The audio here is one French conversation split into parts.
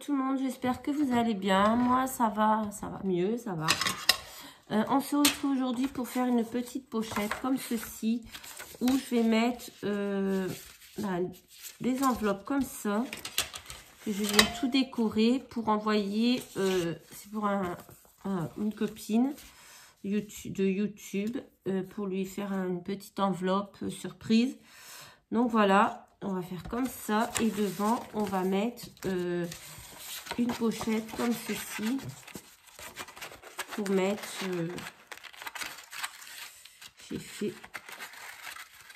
tout le monde, j'espère que vous allez bien. Moi, ça va mieux, ça va. On se retrouve aujourd'hui pour faire une petite pochette comme ceci, où je vais mettre des enveloppes comme ça, que je viens tout décorer pour envoyer, c'est pour une copine de YouTube, pour lui faire une petite enveloppe surprise. Donc voilà. On va faire comme ça et devant, on va mettre une pochette comme ceci pour mettre... j'ai fait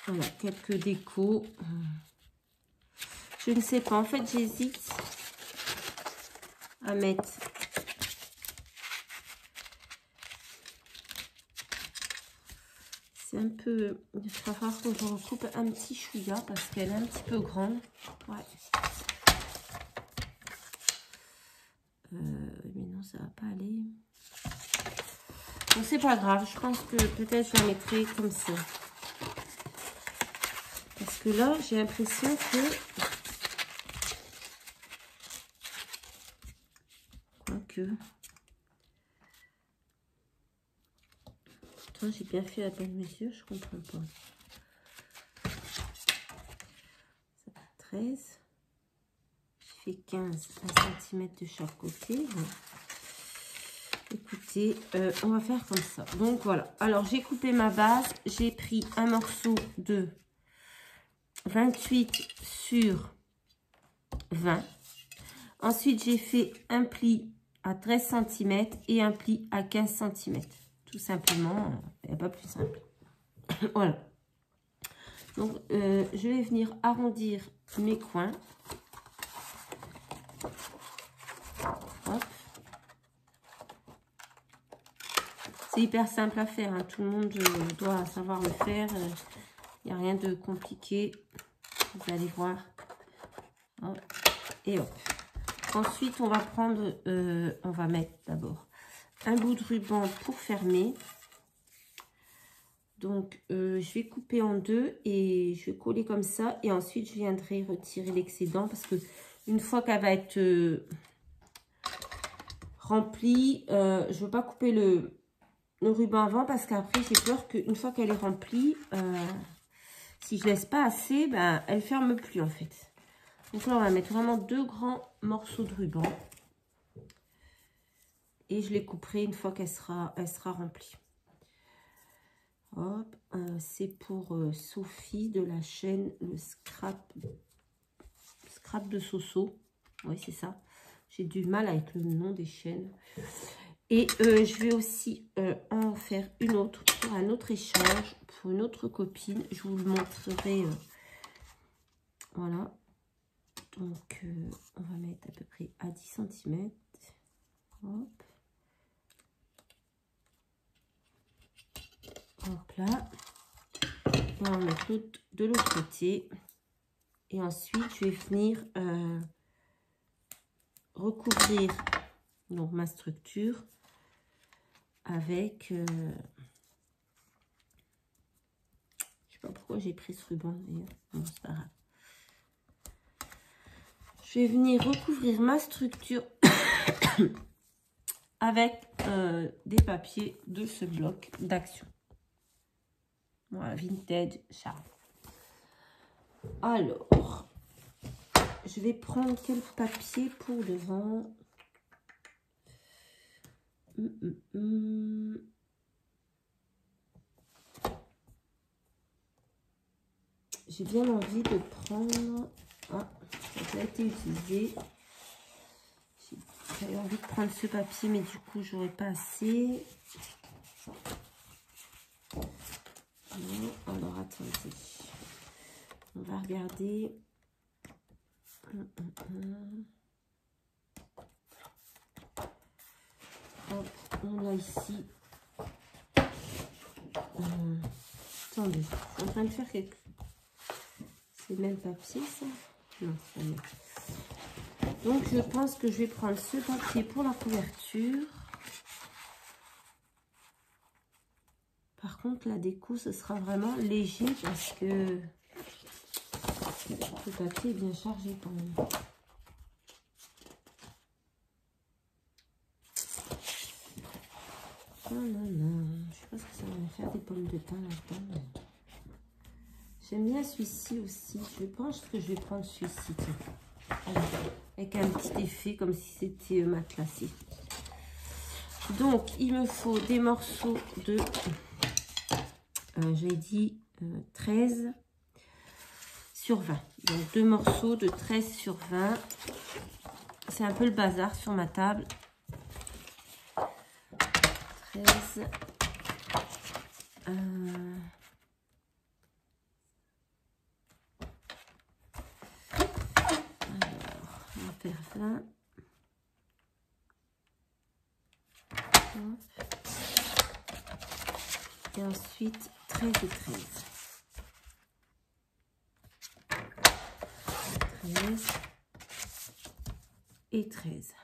voilà, quelques décos. Je ne sais pas, en fait, j'hésite à mettre... C'est un peu... Il va falloir que je recoupe un petit chouïa parce qu'elle est un petit peu grande. Ouais. Mais non, ça va pas aller. Bon, c'est pas grave. Je pense que peut-être je la mettrai comme ça. Parce que là, j'ai l'impression que... Quoique... J'ai bien fait la bonne mesure, je comprends pas. Ça fait 13. J'ai fait 15 cm de chaque côté. Bon. Écoutez, on va faire comme ça. Donc voilà. Alors j'ai coupé ma base. J'ai pris un morceau de 28 sur 20. Ensuite, j'ai fait un pli à 13 cm et un pli à 15 cm. Tout simplement, il n'y a pas plus simple. Voilà. Donc, je vais venir arrondir mes coins. Hop. C'est hyper simple à faire. Hein. Tout le monde doit savoir le faire. Il n'y a rien de compliqué. Vous allez voir. Hop. Et hop. Ensuite, on va prendre... on va mettre d'abord un bout de ruban pour fermer. Donc, je vais couper en deux et je vais coller comme ça. Et ensuite, je viendrai retirer l'excédent parce que une fois qu'elle va être remplie, je ne veux pas couper le ruban avant parce qu'après, j'ai peur qu'une fois qu'elle est remplie, si je laisse pas assez, ben, elle ferme plus en fait. Donc là, on va mettre vraiment deux grands morceaux de ruban. Et je les couperai une fois qu'elle sera remplie. Hop, c'est pour Sophie de la chaîne le scrap de Soso. Oui, c'est ça. J'ai du mal avec le nom des chaînes. Et je vais aussi en faire une autre pour un autre échange, pour une autre copine. Je vous le montrerai. Voilà. Donc, on va mettre à peu près à 10 cm. Hop. Hop là. On va mettre de l'autre côté. Et ensuite, je vais venir recouvrir donc, ma structure avec... je sais pas pourquoi j'ai pris ce ruban d'ailleurs. Bon, c'est pas grave. Je vais venir recouvrir ma structure avec des papiers de ce bloc d'action. Voilà, Vintage Charm. Alors, je vais prendre quel papier pour devant. J'ai bien envie de prendre... Ah, ça a été utilisé. J'avais envie de prendre ce papier, mais du coup, j'aurais pas assez. Non, alors, attendez. On va regarder. Hop, on a ici. Attendez, je suis en train de faire quelque... C'est le même papier, ça? Non, c'est pas le même. Donc, je pense que je vais prendre ce papier pour la couverture. Par contre, la déco, ce sera vraiment léger parce que le papier est bien chargé quand même. non. Je sais pas ce que ça va faire des pommes de thym là-dedans. Mais... j'aime bien celui-ci aussi. Je pense que je vais prendre celui-ci. Avec un petit effet comme si c'était matelassé. Donc, il me faut des morceaux de... j'ai dit 13 sur 20. Donc, 2 morceaux de 13 sur 20. C'est un peu le bazar sur ma table. 13. On va faire 20. Et ensuite 13 et 13. 13 et 13.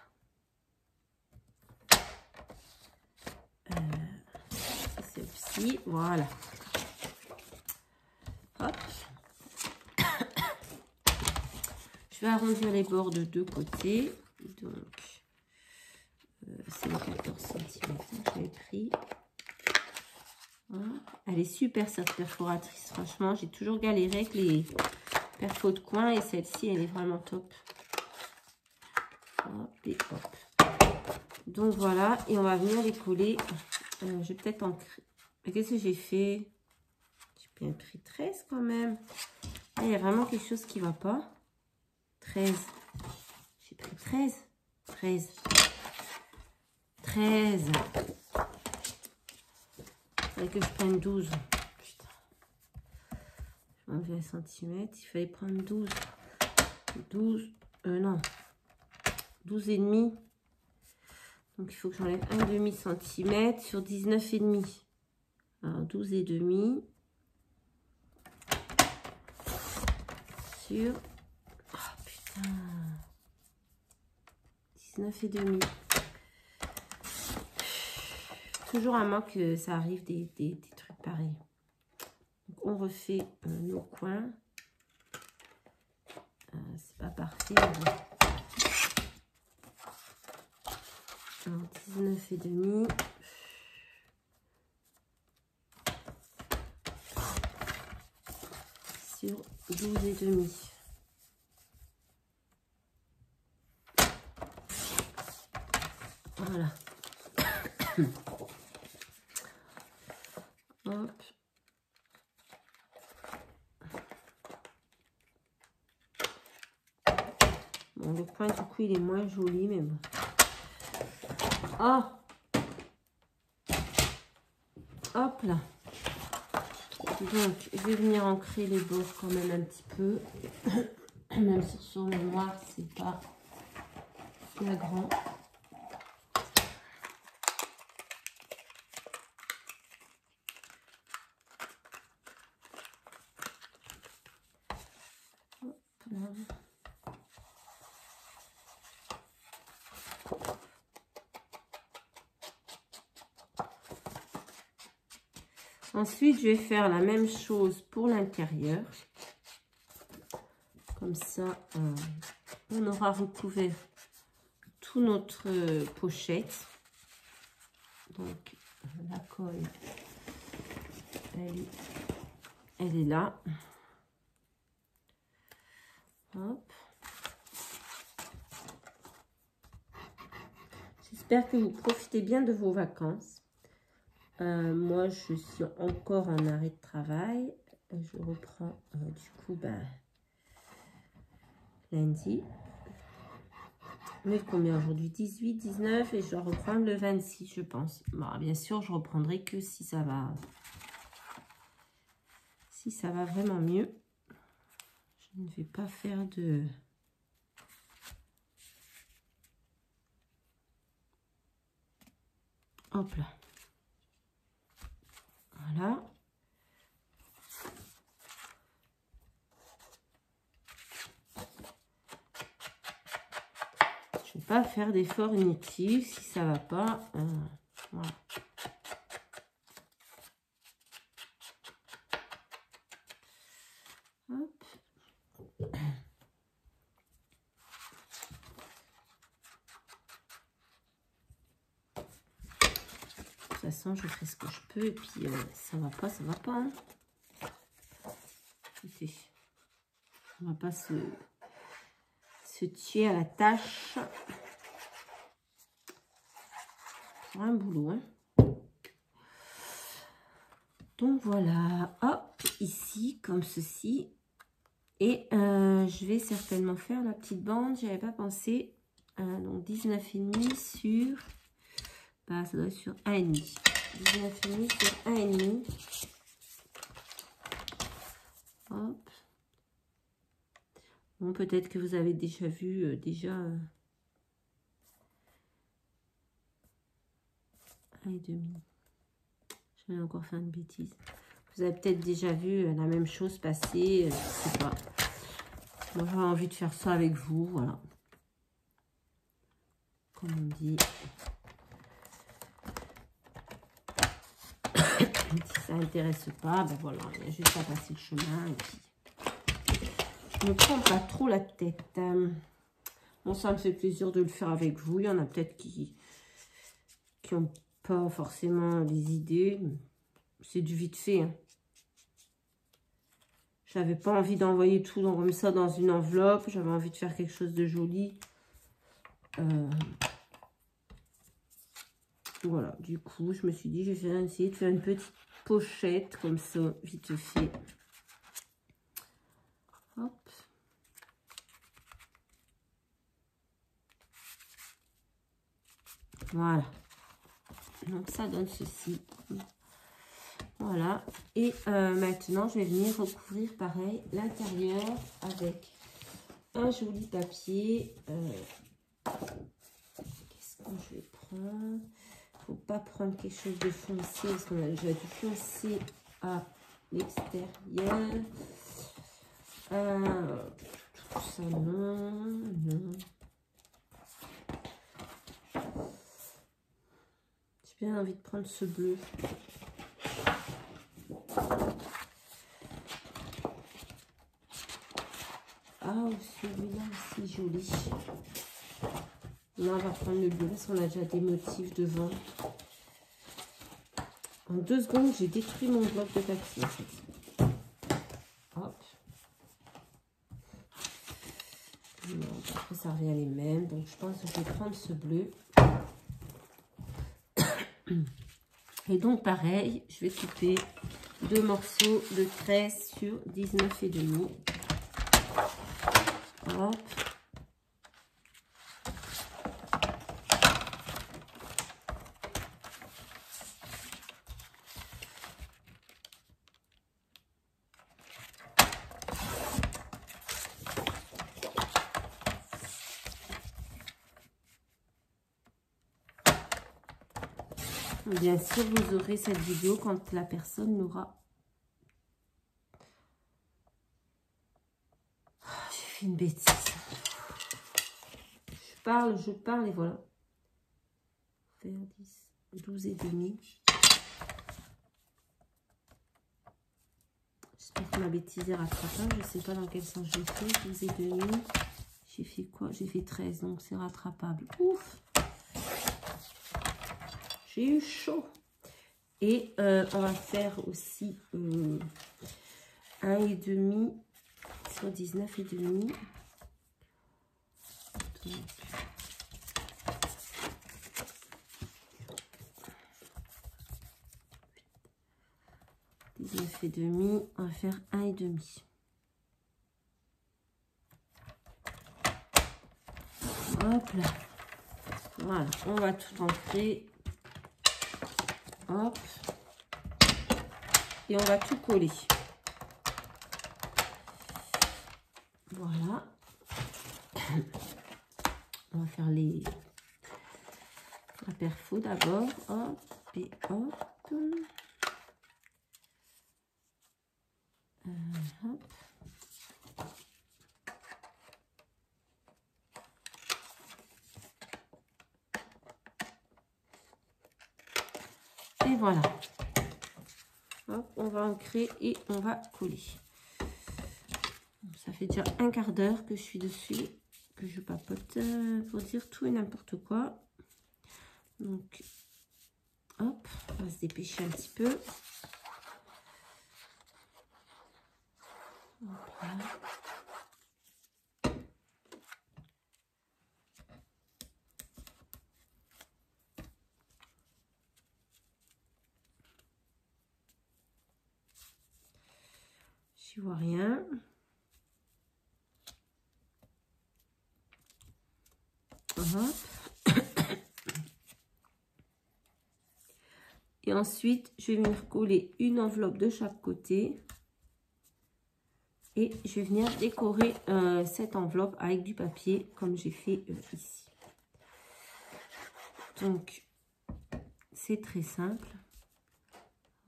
C'est aussi, voilà. Hop. Je vais arrondir les bords de deux côtés. Donc, c'est les 14 cm que j'avais pris. Voilà. Elle est super cette perforatrice. Franchement, j'ai toujours galéré avec les perfos de coin et celle-ci, elle est vraiment top. Hop et hop. Donc voilà, et on va venir les coller. Je vais peut-être en créer. Qu'est-ce que j'ai fait? J'ai bien pris 13 quand même. Ah, il y a vraiment quelque chose qui ne va pas. 13. J'ai pris 13. 13. 13. Il fallait que je prenne 12. Putain. Je vais enlever un centimètre. Il fallait prendre 12. 12. Non. 12 et demi. Donc, il faut que j'enlève un demi centimètre sur 19 et demi. Alors, 12 et demi. Sur... oh, putain. 19 et demi. Toujours à moi que ça arrive des trucs pareils. Donc, on refait nos coins. C'est pas parfait. Alors, 19 et demi. Sur 12 et demi. Voilà. Hop. Bon, le point, du coup, il est moins joli, mais bon. Oh! Hop là. Donc, je vais venir ancrer les bords quand même un petit peu. Même si sur le noir, c'est pas flagrant. Ensuite, je vais faire la même chose pour l'intérieur. Comme ça, on aura recouvert toute notre pochette. Donc, la colle, elle est là. Hop. J'espère que vous profitez bien de vos vacances. Moi, je suis encore en arrêt de travail. Je reprends du coup lundi. On est combien aujourd'hui? 18, 19 et je dois reprendre le 26, je pense. Bon, bien sûr, je reprendrai que si ça va vraiment mieux. Je ne vais pas faire de... hop là. Voilà. Je ne vais pas faire d'efforts inutiles si ça ne va pas. Voilà. Hop. De toute façon, je ferai ce que je peux. Et puis, ça va pas, ça va pas. Hein. Écoutez, on va pas se tuer à la tâche. Pour un boulot. Hein. Donc, voilà. Hop, ici, comme ceci. Et je vais certainement faire la petite bande. J'y avais pas pensé. Donc, 19,5 sur... Bah, ça doit être sur 1,5. 19,5 sur 1,5. Hop. Bon, peut-être que vous avez déjà vu, un et demi. J'avais encore fait une bêtise. Vous avez peut-être déjà vu la même chose passer, je sais pas. Moi, j'avais envie de faire ça avec vous, voilà. Comme on dit. Si ça n'intéresse pas, ben voilà, il y a juste à passer le chemin. Et puis, je ne me prends pas trop la tête. Bon, ça me fait plaisir de le faire avec vous. Il y en a peut-être qui n'ont pas forcément les idées. C'est du vite fait. Hein. J'avais pas envie d'envoyer tout comme ça dans une enveloppe. J'avais envie de faire quelque chose de joli. Voilà, du coup, je me suis dit, je vais essayer de faire une petite pochette comme ça, vite fait. Hop. Voilà. Donc, ça donne ceci. Voilà. Et maintenant, je vais venir recouvrir, pareil, l'intérieur avec un joli papier. Qu'est-ce que je vais prendre? Faut pas prendre quelque chose de foncé parce qu'on a déjà du foncé à l'extérieur. Tout ça, non. J'ai bien envie de prendre ce bleu. Ah, celui-là aussi joli. Là, on va prendre le bleu parce qu'on a déjà des motifs devant. En 2 secondes, j'ai détruit mon bloc de papier. En fait. Hop. Non, après, ça revient les mêmes. Donc, je pense que je vais prendre ce bleu. Et donc, pareil, je vais couper 2 morceaux de 13 sur 19,5. Hop. Bien sûr, vous aurez cette vidéo quand la personne l'aura. J'ai fait une bêtise. Je parle et voilà. Faire 10, 12,5. J'espère que ma bêtise est rattrapable. Je ne sais pas dans quel sens je l'ai fait. 12,5. J'ai fait quoi? J'ai fait 13, donc c'est rattrapable. Ouf! J'ai eu chaud. Et on va faire aussi 1,5 sur 19,5. 19,5, on va faire 1,5. Hop là. Voilà, on va tout entrer. Hop. Et on va tout coller. Voilà. On va faire la perfo d'abord. Hop. Et hop. Hop. Et voilà. Hop, on va ancrer et on va coller. Ça fait déjà un quart d'heure que je suis dessus, que je papote pour dire tout et n'importe quoi. Donc, Hop, on va se dépêcher un petit peu. Voilà. Je vois rien. Et ensuite, je vais venir coller une enveloppe de chaque côté. Et je vais venir décorer cette enveloppe avec du papier, comme j'ai fait ici. Donc, c'est très simple.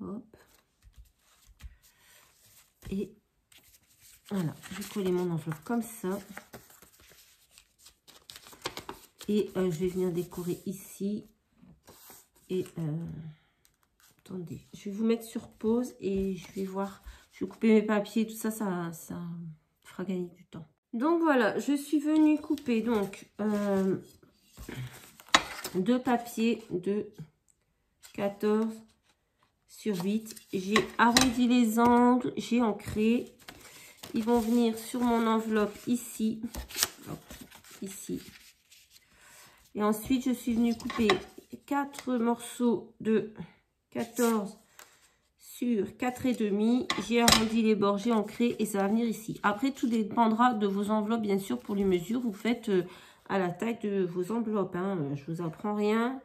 Hop. Et voilà, je vais coller mon enveloppe comme ça. Et je vais venir décorer ici. Et attendez, je vais vous mettre sur pause et je vais voir. Je vais couper mes papiers, tout ça, ça fera gagner du temps. Donc voilà, je suis venue couper donc deux papiers de 14 sur 8. J'ai arrondi les angles, j'ai ancré. Ils vont venir sur mon enveloppe ici. Hop, ici. Et ensuite, je suis venue couper 4 morceaux de 14 sur 4,5. J'ai arrondi les bords, j'ai ancré et ça va venir ici. Après, tout dépendra de vos enveloppes, bien sûr, pour les mesures. Vous faites à la taille de vos enveloppes. Hein. Je vous apprends rien.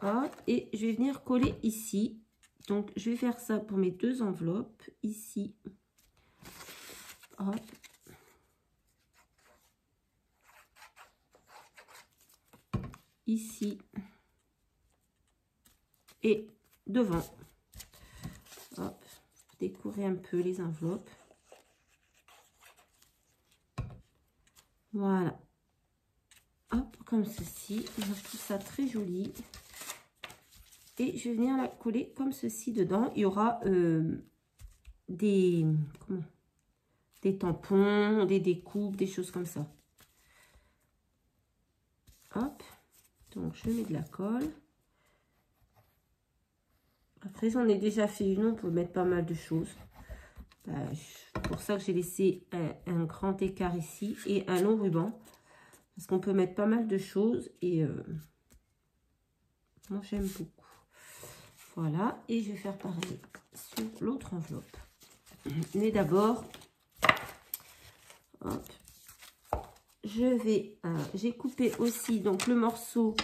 Hop, et je vais venir coller ici. Donc, je vais faire ça pour mes deux enveloppes. Ici. Hop. Ici. Et devant. Hop. Décorer un peu les enveloppes. Voilà. Hop, comme ceci. Je trouve ça très joli. Et je vais venir la coller comme ceci dedans. Il y aura des tampons, des découpes, des choses comme ça. Hop. Donc, je mets de la colle. Après, j'en ai déjà fait une. On peut mettre pas mal de choses. C'est pour ça que j'ai laissé un grand écart ici et un long ruban. Parce qu'on peut mettre pas mal de choses. Et moi, j'aime beaucoup. Voilà. Et je vais faire pareil sur l'autre enveloppe. Mais d'abord, hop. J'ai coupé aussi donc le morceau,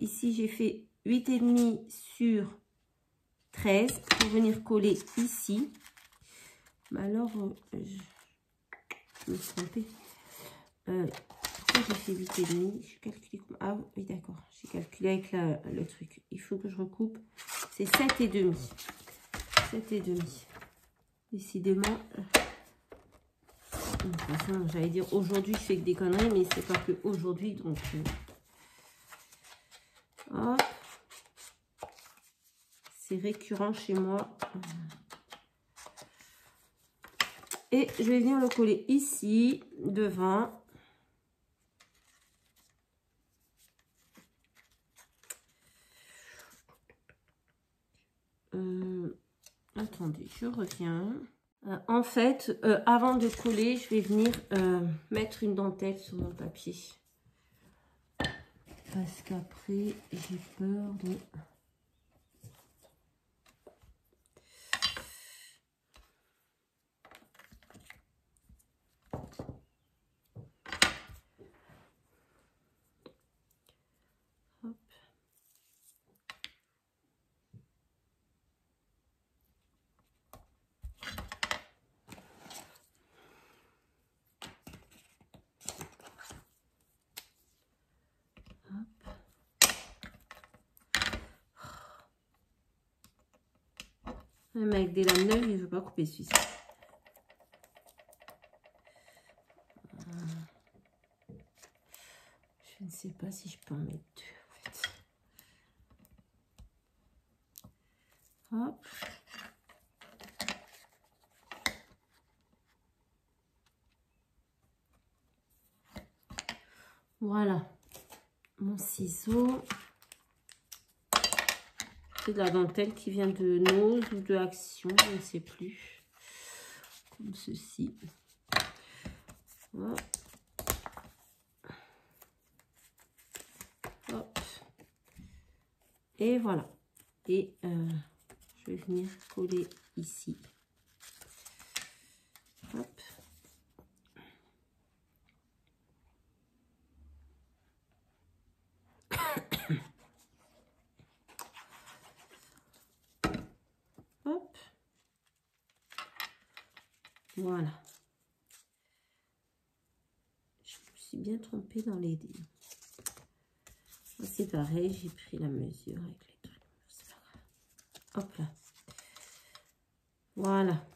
ici j'ai fait 8,5 sur 13 pour venir coller ici. Mais alors, je me suis trompée. Pourquoi j'ai fait 8,5? Je calculé comme... Ah oui, d'accord, j'ai calculé avec le truc. Il faut que je recoupe. C'est 7,5. 7,5. Décidément... De toute façon, j'allais dire aujourd'hui, je fais que des conneries, mais c'est pas que aujourd'hui, donc... Hop. C'est récurrent chez moi. Et je vais venir le coller ici, devant. Attendez, je reviens. En fait, avant de coller, je vais venir mettre une dentelle sur mon papier. Parce qu'après, j'ai peur de... Hop. Même avec des lames neuves, je ne veux pas couper celui-ci. Je ne sais pas si je peux en mettre deux, en fait. Hop. Voilà. Mon ciseau. C'est de la dentelle qui vient de Nose ou de Action, je ne sais plus. Comme ceci. Voilà. Hop. Et voilà. Et je vais venir coller ici. Hop. Hop. Voilà. Je me suis bien trompée dans les dés. C'est pareil, j'ai pris la mesure avec les trucs. C'est pas grave. Hop là. Voilà.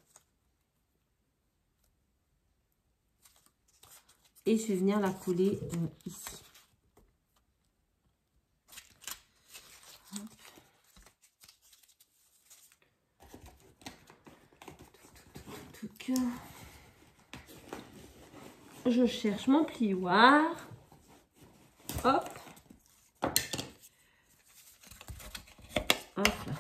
Et je vais venir la coller ici. Donc, je cherche mon plioir. Hop. Hop là.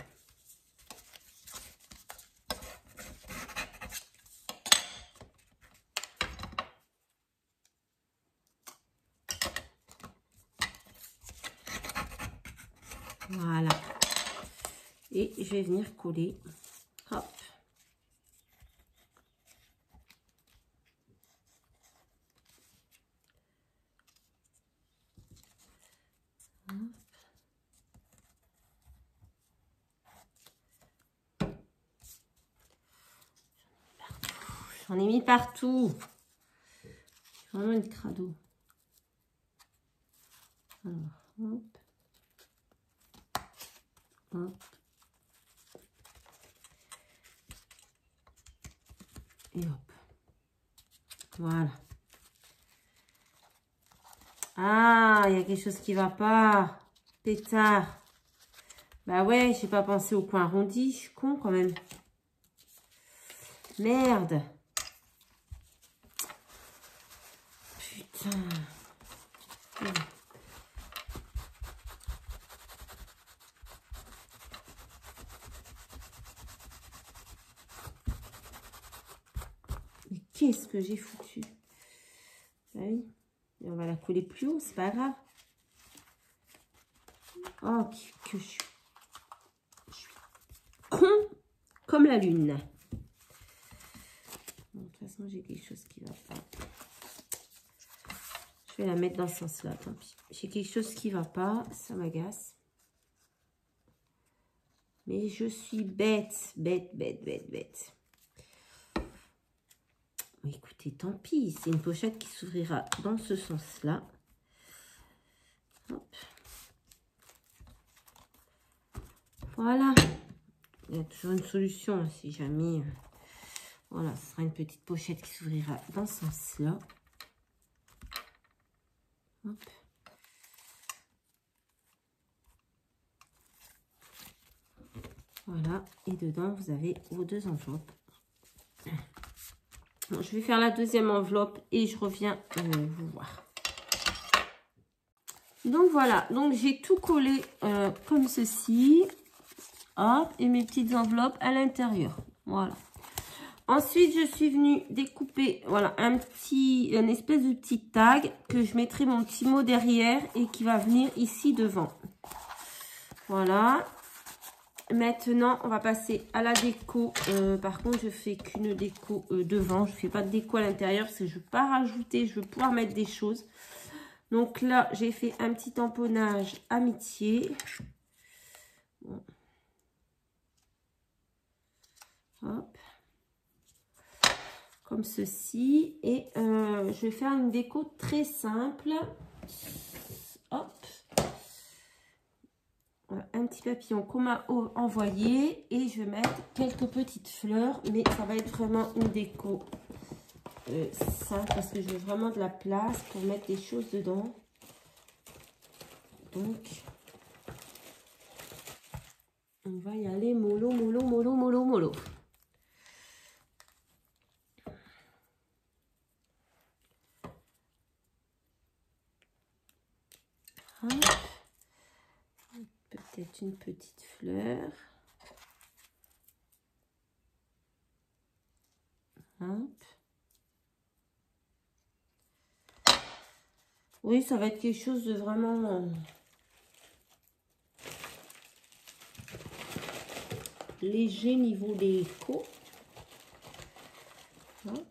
Voilà. Et je vais venir coller. Hop. J'en ai mis partout. Vraiment une crado. Alors, hop. Hop. Et hop. Voilà. Ah, il y a quelque chose qui va pas. Pétard. Bah ouais, j'ai pas pensé au coin arrondi. Je suis con quand même. Merde. Putain. Mais qu'est-ce que j'ai foutu? Ah oui. Et on va la coller plus haut, c'est pas grave. Oh, que je suis con comme la lune. Bon, de toute façon, j'ai quelque chose qui va pas. Je vais la mettre dans ce sens-là, tant pis. J'ai quelque chose qui va pas, ça m'agace. Mais je suis bête, bête, bête, bête, bête. Bon, écoutez, tant pis. C'est une pochette qui s'ouvrira dans ce sens-là. Hop. Voilà. Il y a toujours une solution, hein, si jamais... Voilà, ce sera une petite pochette qui s'ouvrira dans ce sens-là. Hop. Voilà, et dedans, vous avez vos deux enveloppes. Bon, je vais faire la deuxième enveloppe et je reviens vous voir. Donc voilà, donc j'ai tout collé comme ceci. Hop, et mes petites enveloppes à l'intérieur. Voilà. Ensuite, je suis venue découper, voilà, une espèce de petit tag que je mettrai mon petit mot derrière et qui va venir ici devant. Voilà. Maintenant, on va passer à la déco. Par contre, je fais qu'une déco devant. Je ne fais pas de déco à l'intérieur parce que je ne veux pas rajouter. Je veux pouvoir mettre des choses. Donc là, j'ai fait un petit tamponnage amitié. Bon. Hop. Comme ceci. Et je vais faire une déco très simple. Hop. Un petit papillon qu'on m'a envoyé et je vais mettre quelques petites fleurs, mais ça va être vraiment une déco simple parce que je veux vraiment de la place pour mettre des choses dedans. Donc on va y aller mollo, mollo, mollo, mollo, mollo. Peut-être une petite fleur. Hop. Oui, ça va être quelque chose de vraiment léger niveau déco. Hop.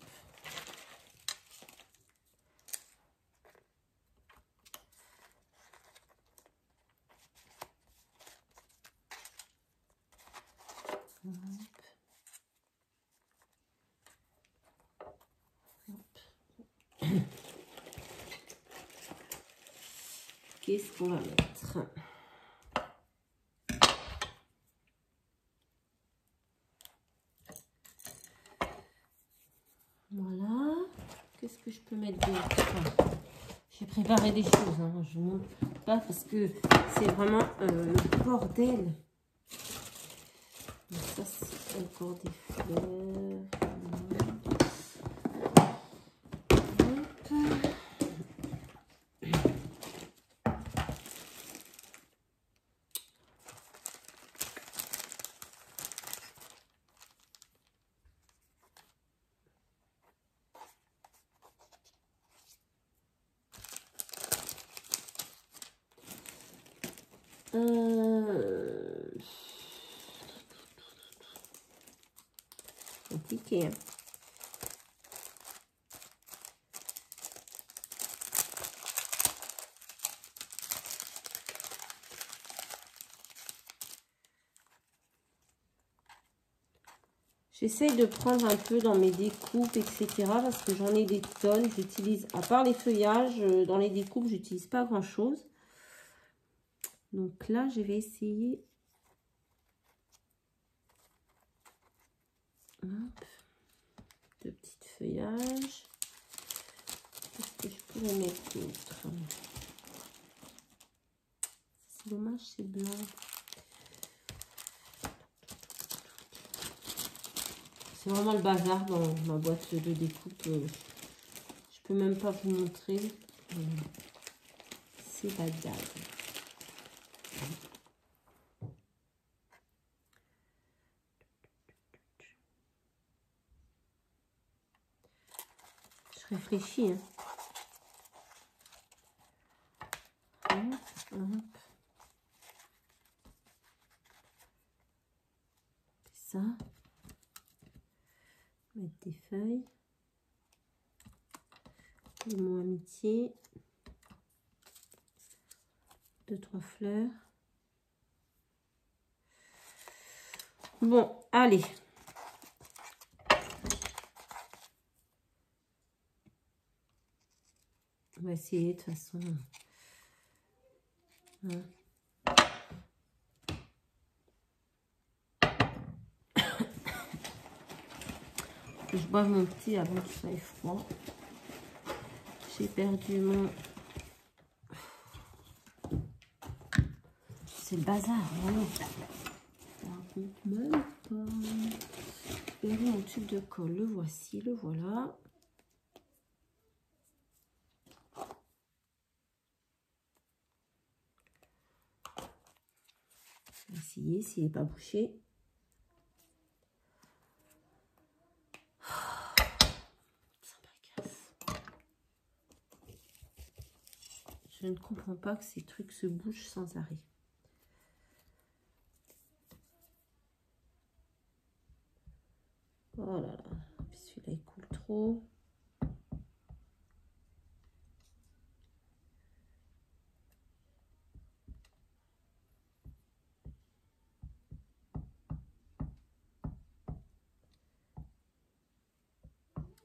Qu'est-ce qu'on va mettre? Voilà. Qu'est-ce que je peux mettre d'autre? J'ai préparé des choses, hein. Je ne montre pas parce que c'est vraiment le bordel. Donc ça, c'est encore des fleurs. Compliqué, hein. J'essaye de prendre un peu dans mes découpes, etc. Parce que j'en ai des tonnes. J'utilise, à part les feuillages, dans les découpes, j'utilise pas grand-chose. Donc là, je vais essayer. Hop. Deux petits feuillages. Qu'est-ce que je pourrais mettre d'autre? C'est dommage, c'est blanc. C'est vraiment le bazar dans ma boîte de découpe. Je peux même pas vous montrer. C'est bazar. Je réfléchis. Hein. Ça. Mettre des feuilles. Le mot amitié. 2-3 fleurs. Bon, allez. On va essayer de toute façon. Hein. Que je boive mon thé avant que ça ait froid. J'ai perdu mon... C'est le bazar, vraiment. Ça raconte même pas. J'ai perdu mon tube de colle. Le voici, le voilà. Je vais essayer s'il n'est pas bouché. Je ne comprends pas que ces trucs se bougent sans arrêt. Oh là là, celui-là il coule trop.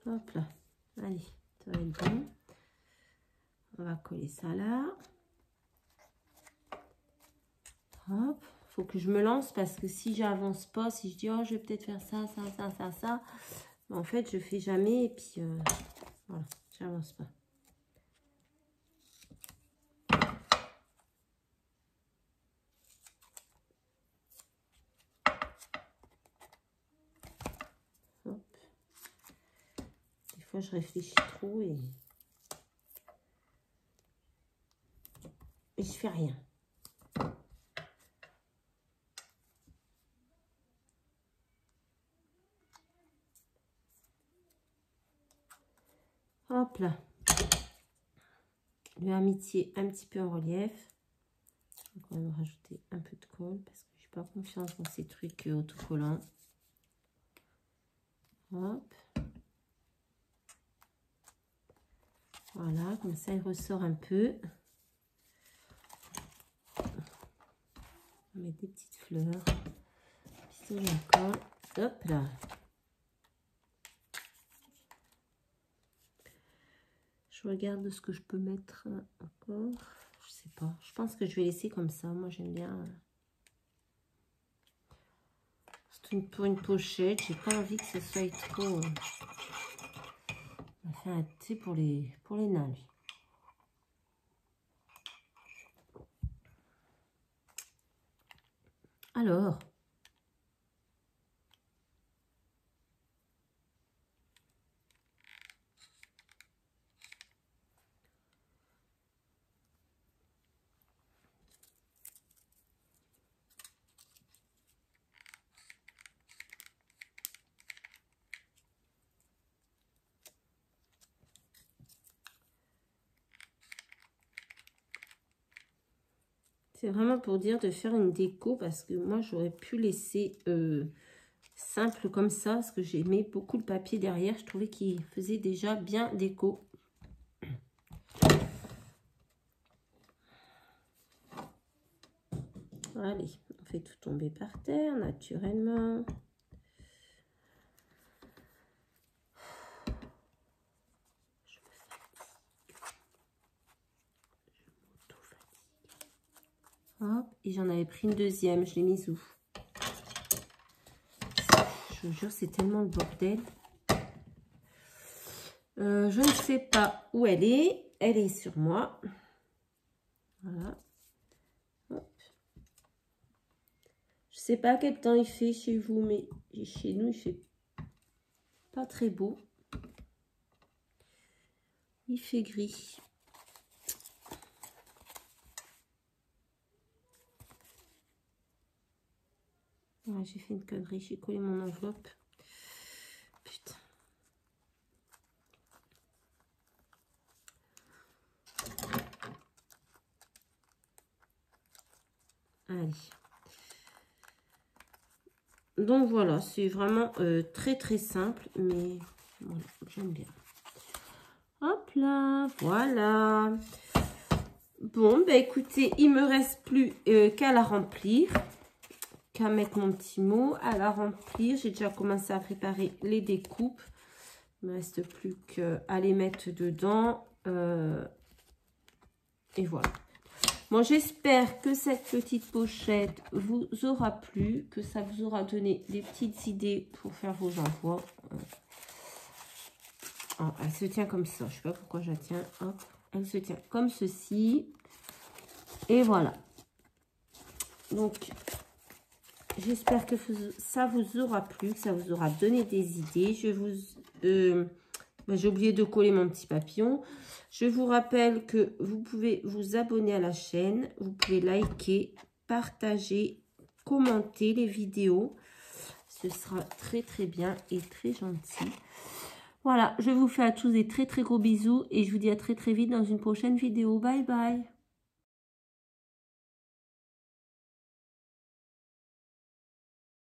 Hop là, allez, ça va être bon. On va coller ça là. Hop, faut que je me lance parce que si j'avance pas, si je dis oh je vais peut-être faire ça, ça, en fait je fais jamais et puis voilà, j'avance pas. Hop. Des fois je réfléchis trop et je fais rien. Hop là. Le amitié un petit peu en relief. Donc on va rajouter un peu de colle parce que je n'ai pas confiance dans ces trucs autocollants. Hop. Voilà, comme ça il ressort un peu. On va mettre des petites fleurs. Pistolet à colle. Hop là. Je regarde ce que je peux mettre encore. Je sais pas. Je pense que je vais laisser comme ça. Moi, j'aime bien. Pour une pochette, j'ai pas envie que ce soit trop. On va faire un thé pour les nains. Alors. C'est vraiment pour dire de faire une déco parce que moi, j'aurais pu laisser simple comme ça parce que j'aimais beaucoup le papier derrière. Je trouvais qu'il faisait déjà bien déco. Allez, on fait tout tomber par terre naturellement. Hop, et j'en avais pris une deuxième, je l'ai mise où? Je vous jure, c'est tellement le bordel. Je ne sais pas où elle est sur moi. Voilà. Hop. Je sais pas quel temps il fait chez vous, mais chez nous, il fait pas très beau. Il fait gris. Ouais, j'ai fait une connerie, j'ai collé mon enveloppe. Putain. Allez. Donc voilà, c'est vraiment très très simple, mais voilà, j'aime bien. Hop là, voilà. Bon, bah écoutez, il me reste plus qu'à la remplir, qu'à mettre mon petit mot, à la remplir. J'ai déjà commencé à préparer les découpes. Il ne me reste plus qu'à les mettre dedans. Et voilà. Bon, j'espère que cette petite pochette vous aura plu, que ça vous aura donné des petites idées pour faire vos envois. Oh, elle se tient comme ça. Je ne sais pas pourquoi je la tiens. Hop, elle se tient comme ceci. Et voilà. Donc, j'espère que ça vous aura plu, que ça vous aura donné des idées. J'ai oublié de coller mon petit papillon. Je vous rappelle que vous pouvez vous abonner à la chaîne. Vous pouvez liker, partager, commenter les vidéos. Ce sera très très bien et très gentil. Voilà, je vous fais à tous des très très gros bisous. Et je vous dis à très très vite dans une prochaine vidéo. Bye bye.